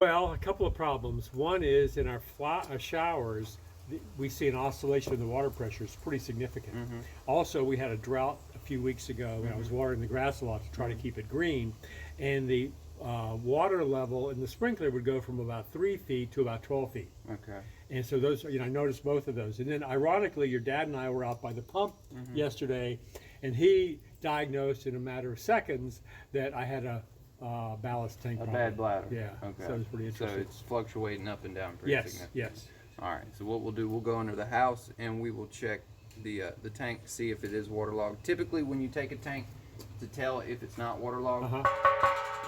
Well, a couple of problems. One is in our showers, we see an oscillation in the water pressure. It's pretty significant. Also, we had a drought a few weeks ago, and I was watering the grass a lot to try to keep it green, and the water level in the sprinkler would go from about 3 feet to about 12 feet. Okay. And so those, I noticed both of those. And then ironically, your dad and I were out by the pump yesterday, and he diagnosed in a matter of seconds that I had a ballast tank problem. Bad bladder. Yeah. Okay. So it's pretty interesting. So it's fluctuating up and down pretty Yes, significantly. yes. All right. So what we'll do, we'll go under the house and we will check the tank to see if it is waterlogged. Typically, when you take a tank to tell if it's not waterlogged,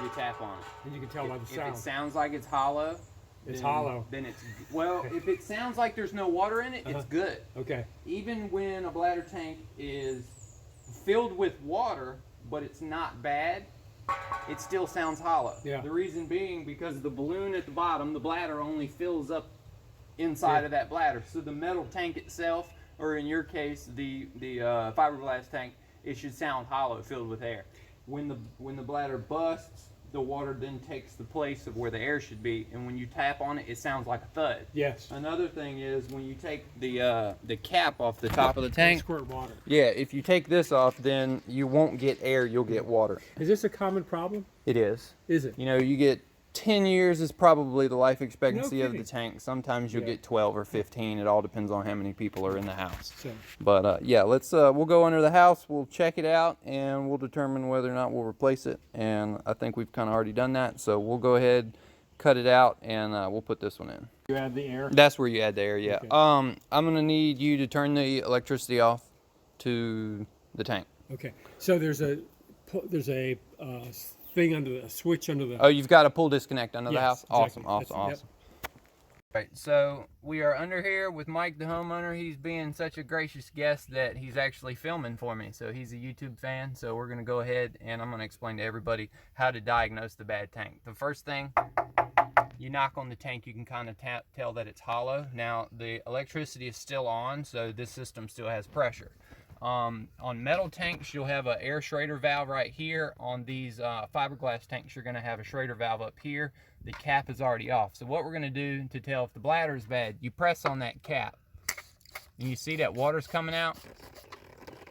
you tap on it. And you can tell by the sound. If it sounds like it's hollow, it's hollow. Then it's, well, if it sounds like there's no water in it, it's good. Okay. Even when a bladder tank is filled with water, but it's not bad, it still sounds hollow. Yeah. The reason being because the balloon at the bottom, the bladder only fills up inside of that bladder. So the metal tank itself, or in your case, the fiberglass tank, it should sound hollow, filled with air. When the bladder busts, the water then takes the place of where the air should be, and when you tap on it, it sounds like a thud. Yes. Another thing is when you take the cap off the top of the tank. Squirt water. Yeah, if you take this off, then you won't get air, you'll get water. Is this a common problem? It is. Is it? You know, you get 10 years is probably the life expectancy of the kidding. tank. Sometimes you'll get 12 or 15. It all depends on how many people are in the house. So, But yeah, let's we'll go under the house, we'll check it out, and we'll determine whether or not we'll replace it. And I think we've kind of already done that, so we'll go ahead, cut it out, and we'll put this one in. you add the air? That's where you add the air, yeah. Okay. I'm gonna need you to turn the electricity off to the tank. Okay. So there's a thing under the switch under the. Oh, you've got a pull disconnect under the house? Yes, Awesome, exactly. awesome, That's- awesome. Right, so we are under here with Mike the homeowner. He's being such a gracious guest that he's actually filming for me. So he's a YouTube fan, so we're gonna go ahead and I'm gonna explain to everybody how to diagnose the bad tank. The first thing, you knock on the tank, you can kind of tell that it's hollow. Now the electricity is still on, so this system still has pressure. On metal tanks, you'll have an air Schrader valve right here. On these fiberglass tanks, you're gonna have a Schrader valve up here. The cap is already off. So what we're gonna do to tell if the bladder is bad, you press on that cap. And you see that water's coming out?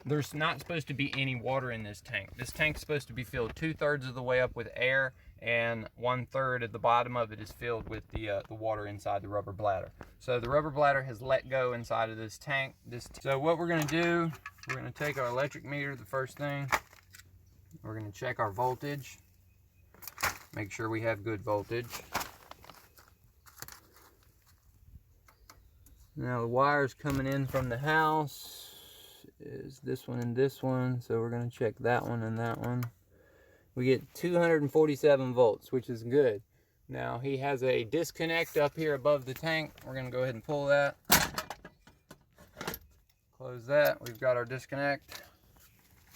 There's not supposed to be any water in this tank. This tank's supposed to be filled 2/3 of the way up with air, and 1/3 at the bottom of it is filled with the water inside the rubber bladder. So the rubber bladder has let go inside of this tank. So what we're gonna do, we're gonna take our electric meter, the first thing. We're gonna check our voltage. Make sure we have good voltage. Now the wires coming in from the house is this one and this one, so we're gonna check that one and that one. We get 247 volts, which is good. Now he has a disconnect up here above the tank. We're gonna go ahead and pull that. Close that, we've got our disconnect.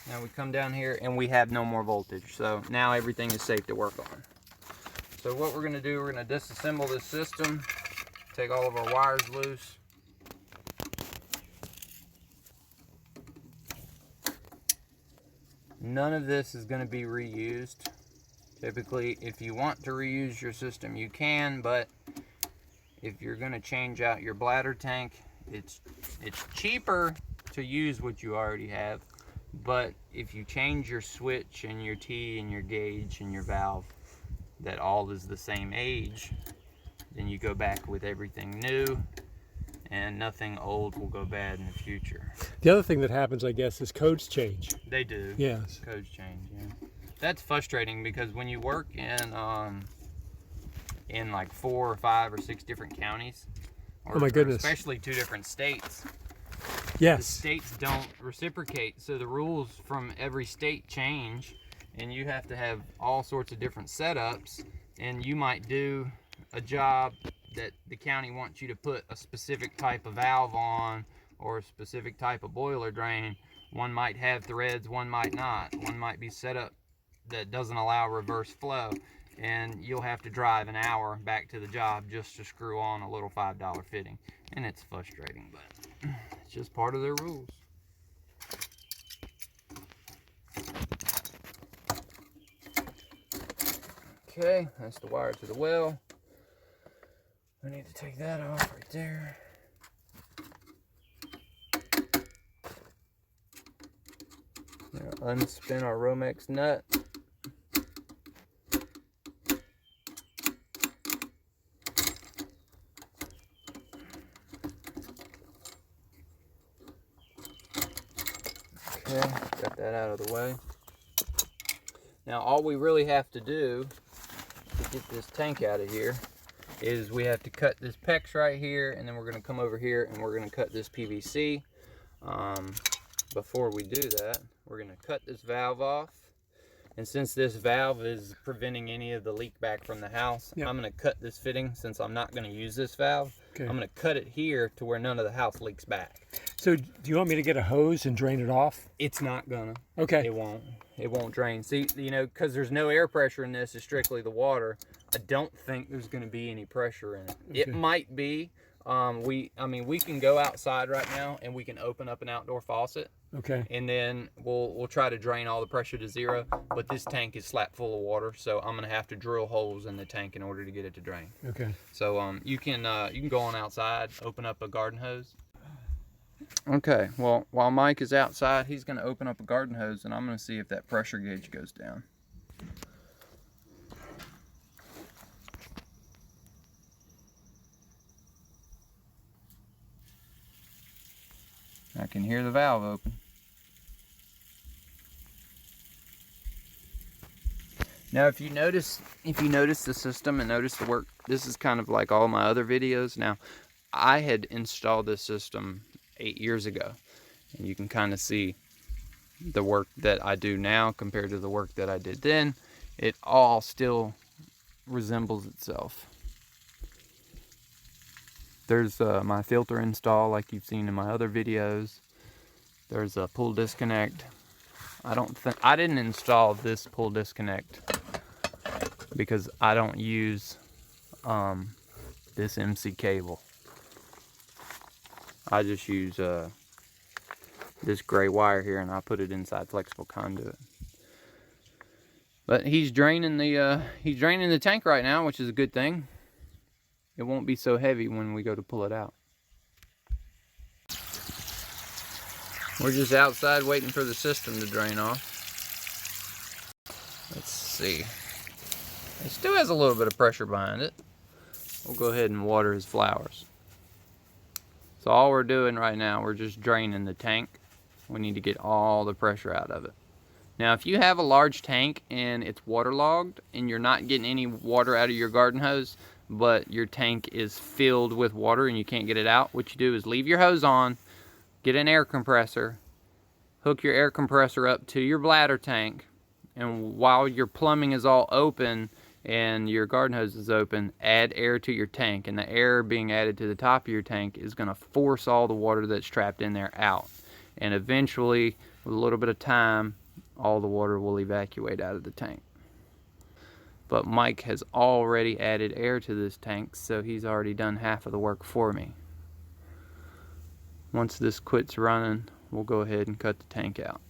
Now we come down here and we have no more voltage. So now everything is safe to work on. So what we're gonna do, we're gonna disassemble this system, take all of our wires loose. None of this is going to be reused. Typically, if you want to reuse your system, you can, but if you're going to change out your bladder tank, it's cheaper to use what you already have. But if you change your switch and your T and your gauge and your valve, that all is the same age, then you go back with everything new, and nothing old will go bad in the future. The other thing that happens, I guess, is codes change. They do. Yes. Codes change, yeah. That's frustrating because when you work in like 4 or 5 or 6 different counties, or, oh my goodness, or especially 2 different states, yes, the states don't reciprocate, so the rules from every state change, and you have to have all sorts of different setups, and you might do a job that the county wants you to put a specific type of valve on or a specific type of boiler drain. One might have threads, one might not. One might be set up that doesn't allow reverse flow, and you'll have to drive an hour back to the job just to screw on a little $5 fitting. And it's frustrating, but it's just part of their rules. Okay, that's the wire to the well. We need to take that off right there. Now unspin our Romex nut. Okay, got that out of the way. Now all we really have to do to get this tank out of here is we have to cut this PEX right here, and then we're going to come over here and we're going to cut this PVC. Before we do that, we're going to cut this valve off. And since this valve is preventing any of the leak back from the house, I'm going to cut this fitting since I'm not going to use this valve. Okay. I'm going to cut it here to where none of the house leaks back. So do you want me to get a hose and drain it off? It's not gonna. Okay. It won't. It won't drain. See, you know, because there's no air pressure in this, it's strictly the water. I don't think there's gonna be any pressure in it. Okay. It might be. I mean, we can go outside right now and we can open up an outdoor faucet. Okay. And then we'll try to drain all the pressure to zero. But this tank is slap full of water, so I'm gonna have to drill holes in the tank in order to get it to drain. Okay. So you can go on outside, open up a garden hose. Okay, well, while Mike is outside, he's going to open up a garden hose, and I'm going to see if that pressure gauge goes down. I can hear the valve open. Now, if you notice the system and notice the work, this is kind of like all my other videos. Now, I had installed this system 8 years ago, and you can kind of see the work that I do now compared to the work that I did then. It all still resembles itself. There's my filter install like you've seen in my other videos. There's a pull disconnect. I didn't install this pull disconnect because I don't use this MC cable. I just use this gray wire here, and I put it inside flexible conduit. But he's draining the tank right now, which is a good thing. It won't be so heavy when we go to pull it out. We're just outside waiting for the system to drain off. Let's see. It still has a little bit of pressure behind it. We'll go ahead and water his flowers. So all we're doing right now, we're just draining the tank. We need to get all the pressure out of it. Now, if you have a large tank and it's waterlogged and you're not getting any water out of your garden hose, but your tank is filled with water and you can't get it out, what you do is leave your hose on, get an air compressor, hook your air compressor up to your bladder tank, and while your plumbing is all open and your garden hose is open, add air to your tank, and the air being added to the top of your tank is going to force all the water that's trapped in there out, and eventually with a little bit of time all the water will evacuate out of the tank. But Mike has already added air to this tank, so he's already done half of the work for me. Once this quits running, we'll go ahead and cut the tank out.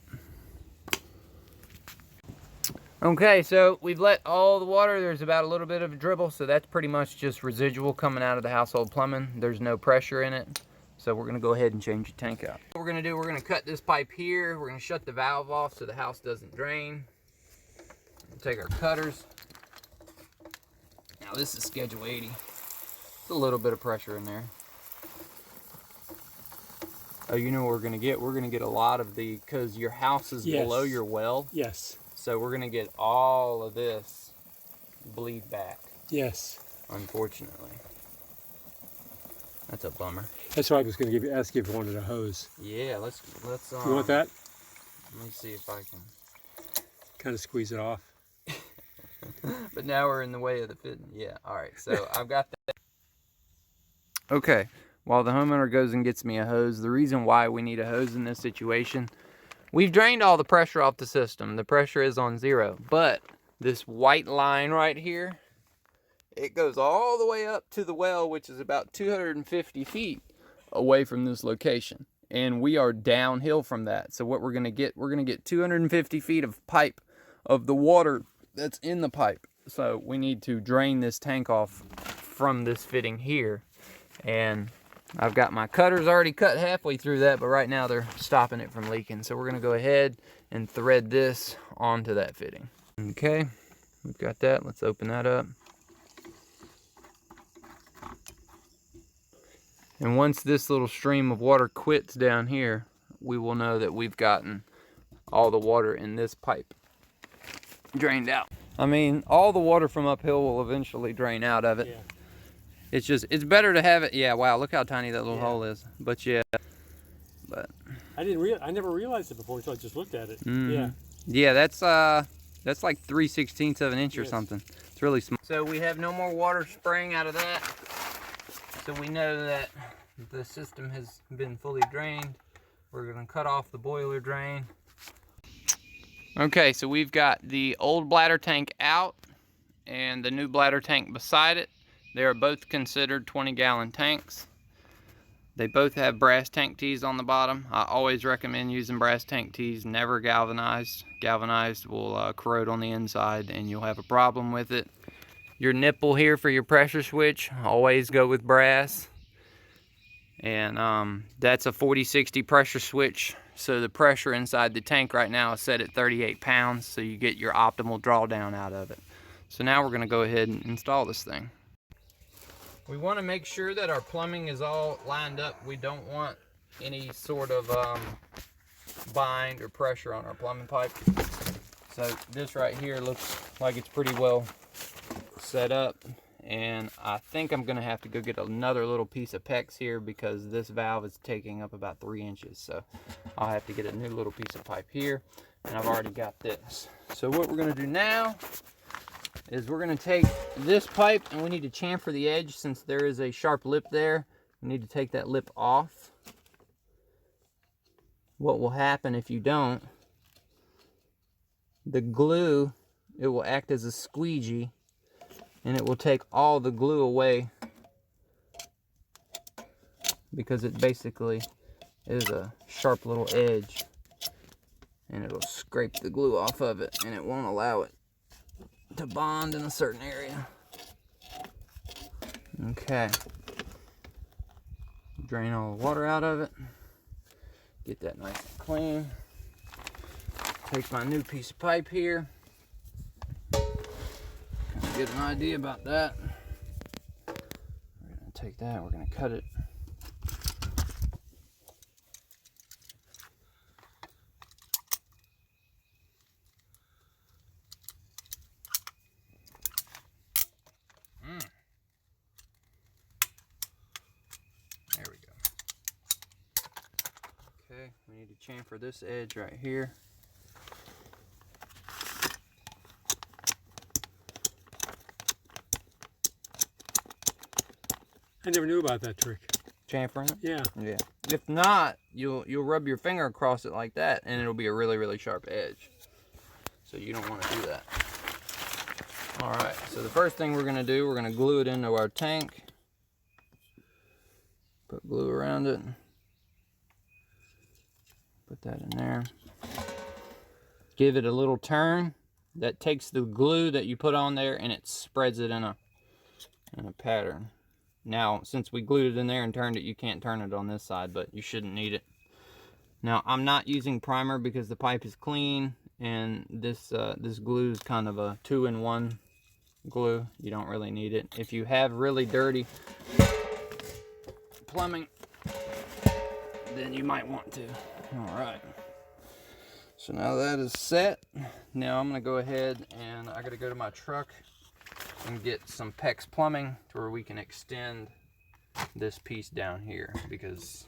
Okay, so we've let all the water, there's about a little bit of a dribble, so that's pretty much just residual coming out of the household plumbing. There's no pressure in it, so we're gonna go ahead and change the tank out. What we're gonna do, we're gonna cut this pipe here, we're gonna shut the valve off so the house doesn't drain. We'll take our cutters. Now this is schedule 80. It's a little bit of pressure in there. Oh, you know what we're gonna get? We're gonna get a lot of the, because your house is below your well. Yes. So we're gonna get all of this bleed back. Yes. Unfortunately. That's a bummer. That's why I was going to ask you if you wanted a hose. Yeah, let's you want that? Let me see if I can kind of squeeze it off. But now we're in the way of the fitting. Yeah, all right. So I've got that. Okay, while the homeowner goes and gets me a hose, the reason why we need a hose in this situation, we've drained all the pressure off the system. The pressure is on 0, but this white line right here, it goes all the way up to the well, which is about 250 feet away from this location. And we are downhill from that. So what we're gonna get 250 feet of pipe of the water that's in the pipe. So we need to drain this tank off from this fitting here. And I've got my cutters already cut halfway through that, but right now they're stopping it from leaking. So we're gonna go ahead and thread this onto that fitting. Okay, we've got that. Let's open that up. And once this little stream of water quits down here, we will know that we've gotten all the water in this pipe drained out. I mean, all the water from uphill will eventually drain out of it. Yeah. It's just, it's better to have it. Yeah, wow, look how tiny that little hole is. But yeah, but I never realized it before until I just looked at it. yeah, yeah, that's like 3/16 of an inch or something. It's really small. So we have no more water spraying out of that. So we know that the system has been fully drained. We're gonna cut off the boiler drain. Okay, so we've got the old bladder tank out and the new bladder tank beside it. They are both considered 20-gallon tanks. They both have brass tank tees on the bottom. I always recommend using brass tank tees, never galvanized. Galvanized will corrode on the inside and you'll have a problem with it. Your nipple here for your pressure switch, always go with brass. And that's a 40-60 pressure switch. So the pressure inside the tank right now is set at 38 pounds, so you get your optimal drawdown out of it. So now we're gonna go ahead and install this thing. We wanna make sure that our plumbing is all lined up. We don't want any sort of bind or pressure on our plumbing pipe. So this right here looks like it's pretty well set up. And I think I'm gonna have to go get another little piece of PEX here because this valve is taking up about 3 inches. So I'll have to get a new little piece of pipe here, and I've already got this. So what we're gonna do now is we're gonna take this pipe and we need to chamfer the edge since there is a sharp lip there. We need to take that lip off. What will happen if you don't, the glue, it will act as a squeegee and it will take all the glue away because it basically is a sharp little edge, and it'll scrape the glue off of it and it won't allow it to bond in a certain area. Okay, drain all the water out of it, get that nice and clean. Take my new piece of pipe here, get an idea about that. We're gonna take that, we're gonna cut it. There we go. Okay, we need to chamfer this edge right here. I never knew about that trick. Chamfering it? Yeah. Yeah. If not, you'll rub your finger across it like that and it'll be a really, really sharp edge. So you don't want to do that. Alright, so the first thing we're going to do, we're going to glue it into our tank. Put glue around it. Put that in there. Give it a little turn. That takes the glue that you put on there and it spreads it in a pattern. Now, since we glued it in there and turned it, you can't turn it on this side, but you shouldn't need it. Now, I'm not using primer because the pipe is clean, and this glue is kind of a 2-in-1 glue. You don't really need it. If you have really dirty plumbing, then you might want to. All right. So now that is set. Now I'm gonna go ahead and I gotta go to my truck and get some PEX plumbing to where we can extend this piece down here because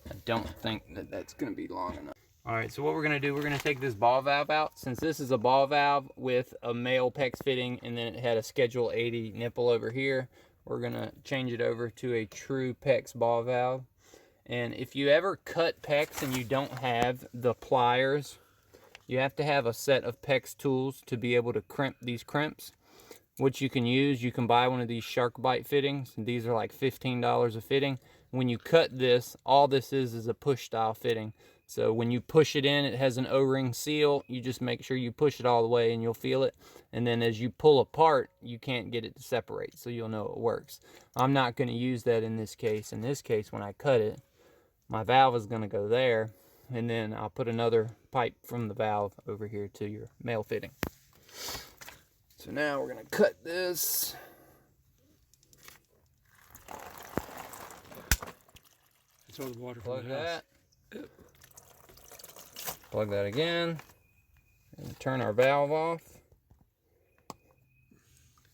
I don't think that that's going to be long enough. All right, so what we're going to do, we're going to take this ball valve out. Since this is a ball valve with a male PEX fitting and then it had a Schedule 80 nipple over here, we're going to change it over to a true PEX ball valve. And if you ever cut PEX and you don't have the pliers, you have to have a set of PEX tools to be able to crimp these crimps. What you can use, you can buy one of these shark bite fittings. These are like $15 a fitting. When you cut this, all this is a push style fitting. So when you push it in, it has an O-ring seal. You just make sure you push it all the way and you'll feel it. And then as you pull apart, you can't get it to separate, so you'll know it works. I'm not going to use that in this case. In this case, when I cut it, my valve is going to go there, and then I'll put another pipe from the valve over here to your male fitting. So now we're going to cut this. It's all the water Plug from the house. that. Plug that again. And turn our valve off.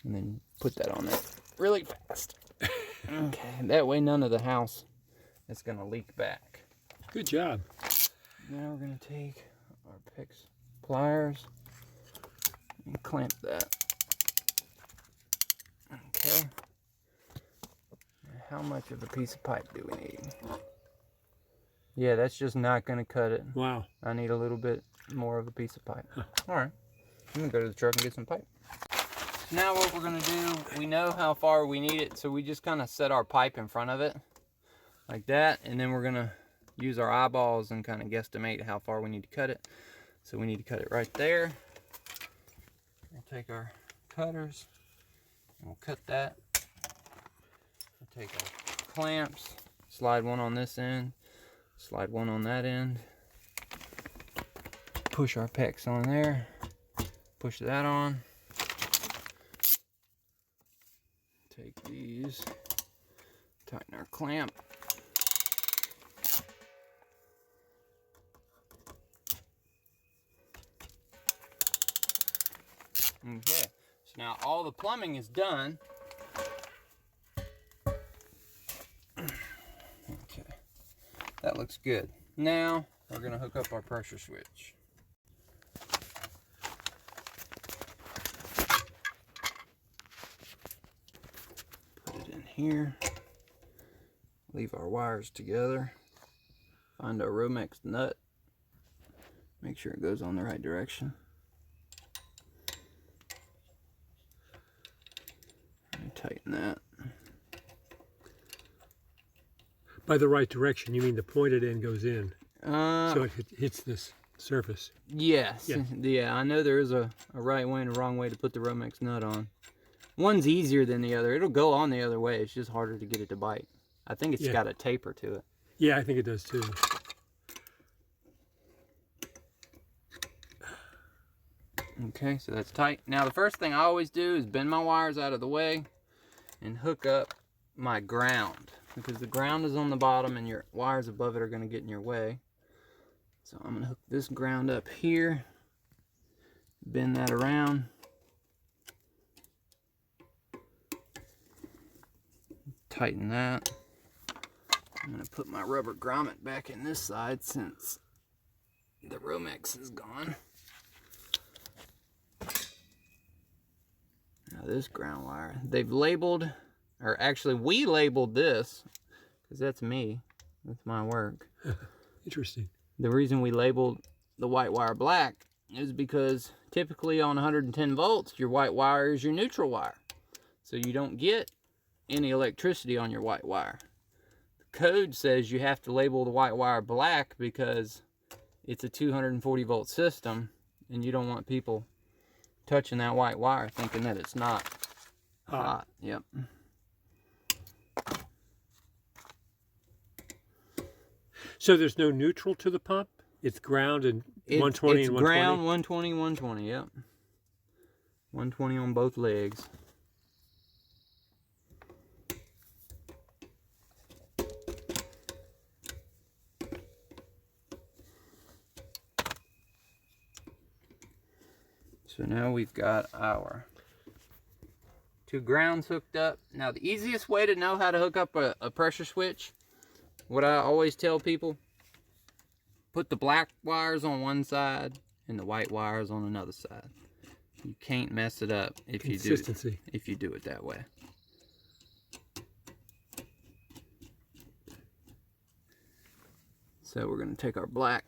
And then put that on there really fast. Okay, that way none of the house is going to leak back. Good job. Now we're going to take our PIX pliers and clamp that. Okay. How much of a piece of pipe do we need? Yeah, that's just not going to cut it. Wow. I need a little bit more of a piece of pipe. All right. I'm going to go to the truck and get some pipe. Now what we're going to do, we know how far we need it, so we just kind of set our pipe in front of it like that, and then we're going to use our eyeballs and kind of guesstimate how far we need to cut it. So we need to cut it right there. We'll take our cutters and we'll cut that. We'll take our clamps, slide one on this end, slide one on that end, push our PEX on there, push that on, take these, tighten our clamp, okay, so now all the plumbing is done. Okay, that looks good. Now we're gonna hook up our pressure switch. Put it in here. Leave our wires together. Find our Romex nut. Make sure it goes on the right direction. And tighten that. By the right direction, you mean the pointed end goes in, so it hits this surface. Yes. Yeah, I know there is a right way and a wrong way to put the Romex nut on. One's easier than the other. It'll go on the other way. It's just harder to get it to bite. I think it's got a taper to it. Yeah, I think it does too. Okay, so that's tight. Now the first thing I always do is bend my wires out of the way and hook up my ground, because the ground is on the bottom and your wires above it are going to get in your way. So I'm going to hook this ground up here, bend that around, tighten that. I'm going to put my rubber grommet back in this side since the Romex is gone. Now this ground wire, they've labeled, or actually we labeled this, because that's me, that's my work. Interesting. The reason we labeled the white wire black is because typically on 110 volts, your white wire is your neutral wire. So you don't get any electricity on your white wire. The code says you have to label the white wire black because it's a 240 volt system and you don't want people touching that white wire thinking that it's not hot. Yep. So there's no neutral to the pump? It's ground and 120 it's and 120? Ground, 120, 120, yep. 120 on both legs. So now we've got our two grounds hooked up. Now the easiest way to know how to hook up a pressure switch, what I always tell people, put the black wires on one side and the white wires on another side. You can't mess it up if you do it that way. So we're going to take our black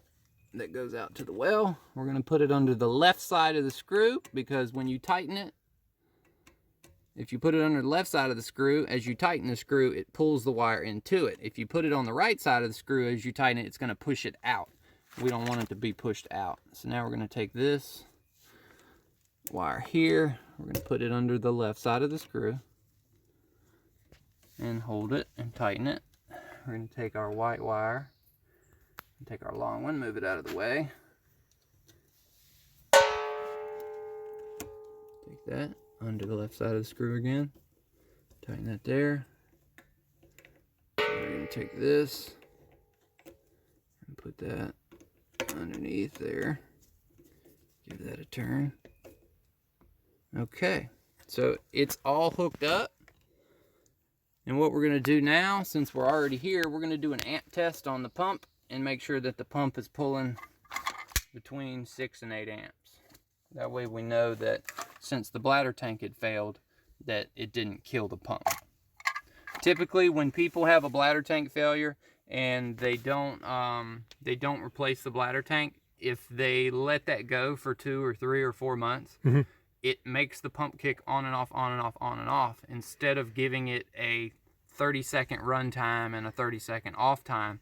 that goes out to the well. We're going to put it under the left side of the screw, because when you tighten it, if you put it under the left side of the screw, as you tighten the screw, it pulls the wire into it. If you put it on the right side of the screw, as you tighten it, it's going to push it out. we don't want it to be pushed out. So now we're going to take this wire here, we're going to put it under the left side of the screw and hold it and tighten it. We're going to take our white wire and take our long one, move it out of the way. Take that under the left side of the screw again, tighten that there. We're going to take this and put that underneath there, give that a turn. Okay, so it's all hooked up. And what we're going to do now, since we're already here, we're going to do an amp test on the pump and make sure that the pump is pulling between 6 and 8 amps. That way we know that since the bladder tank had failed, that it didn't kill the pump. Typically, when people have a bladder tank failure and they don't replace the bladder tank, if they let that go for 2 or 3 or 4 months, it makes the pump kick on and off, on and off, on and off, instead of giving it a 30-second run time and a 30-second off time.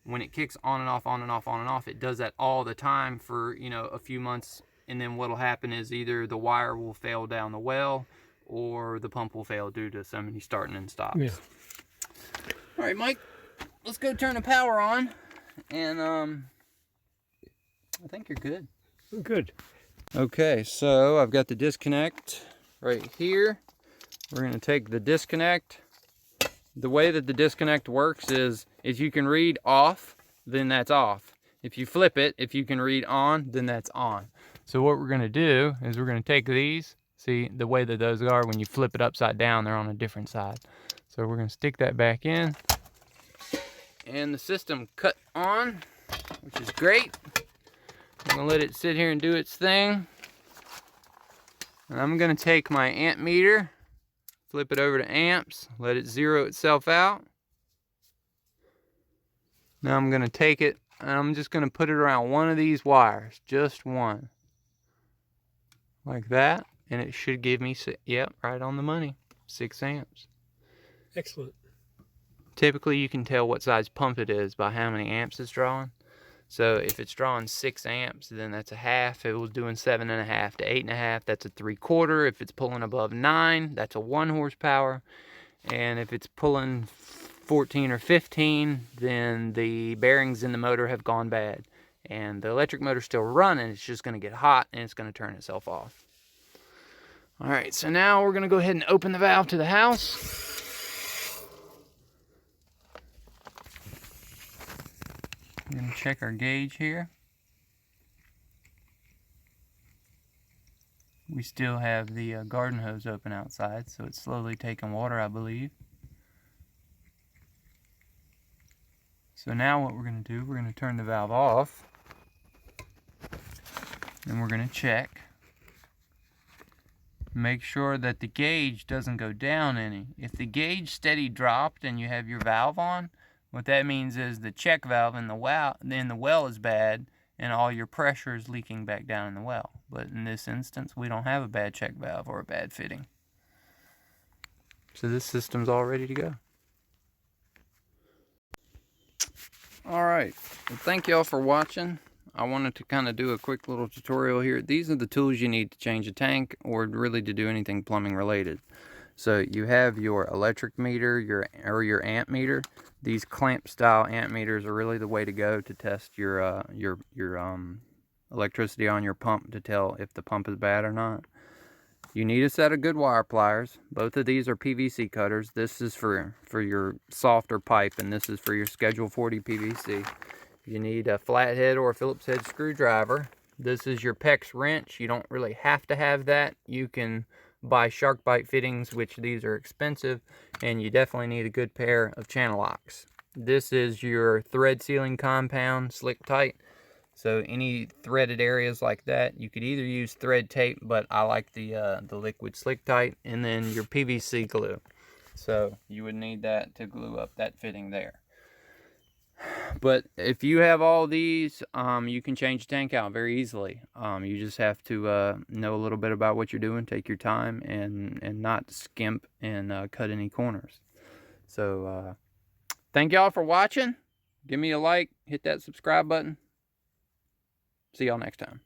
When it kicks on and off, on and off, on and off, it does that all the time for, you know, a few months, and then what'll happen is either the wire will fail down the well or the pump will fail due to so many starting and stops. Yeah. All right, Mike, let's go turn the power on, and I think you're good. Good. Okay, so I've got the disconnect right here. We're going to take the disconnect. The way that the disconnect works is if you can read off, then that's off. If you flip it, if you can read on, then that's on. So what we're going to do is we're going to take these. See the way that those are, when you flip it upside down, they're on a different side. So we're going to stick that back in. And the system cut on, which is great. I'm going to let it sit here and do its thing. And I'm going to take my amp meter, flip it over to amps, let it zero itself out. Now I'm going to take it and I'm just going to put it around one of these wires, just one. Like that. And it should give me, yep, right on the money, 6 amps. Excellent. Typically you can tell what size pump it is by how many amps it's drawing. So if it's drawing 6 amps, then that's a half. If it was doing 7.5 to 8.5, that's a 3/4. If it's pulling above 9, that's a 1 horsepower. And if it's pulling 14 or 15, then the bearings in the motor have gone bad. And the electric motor's still running, it's just going to get hot and it's going to turn itself off. All right, so now we're going to go ahead and open the valve to the house. We're going to check our gauge here. We still have the garden hose open outside, so it's slowly taking water, I believe. So now what we're going to do, we're going to turn the valve off. And we're going to check. Make sure that the gauge doesn't go down any. If the gauge steady dropped and you have your valve on, what that means is the check valve in the well is bad and all your pressure is leaking back down in the well. But in this instance, we don't have a bad check valve or a bad fitting. So this system's all ready to go. Alright, well, thank y'all for watching. I wanted to kind of do a quick little tutorial here. These are the tools you need to change a tank or really to do anything plumbing related. So you have your electric meter, your amp meter. These clamp style amp meters are really the way to go to test your electricity on your pump to tell if the pump is bad or not. You need a set of good wire pliers. Both of these are PVC cutters. This is for your softer pipe, and this is for your Schedule 40 PVC. You need a flathead or a Phillips head screwdriver. This is your PEX wrench. You don't really have to have that. You can buy shark bite fittings, which these are expensive, and you definitely need a good pair of channel locks. This is your thread sealing compound, slick tight. So any threaded areas like that, you could either use thread tape, but I like the liquid slick tight, and then your PVC glue. So you would need that to glue up that fitting there. But if you have all these, you can change the tank out very easily. You just have to know a little bit about what you're doing, take your time, and not skimp and cut any corners. So thank y'all for watching. Give me a like, hit that subscribe button. See y'all next time.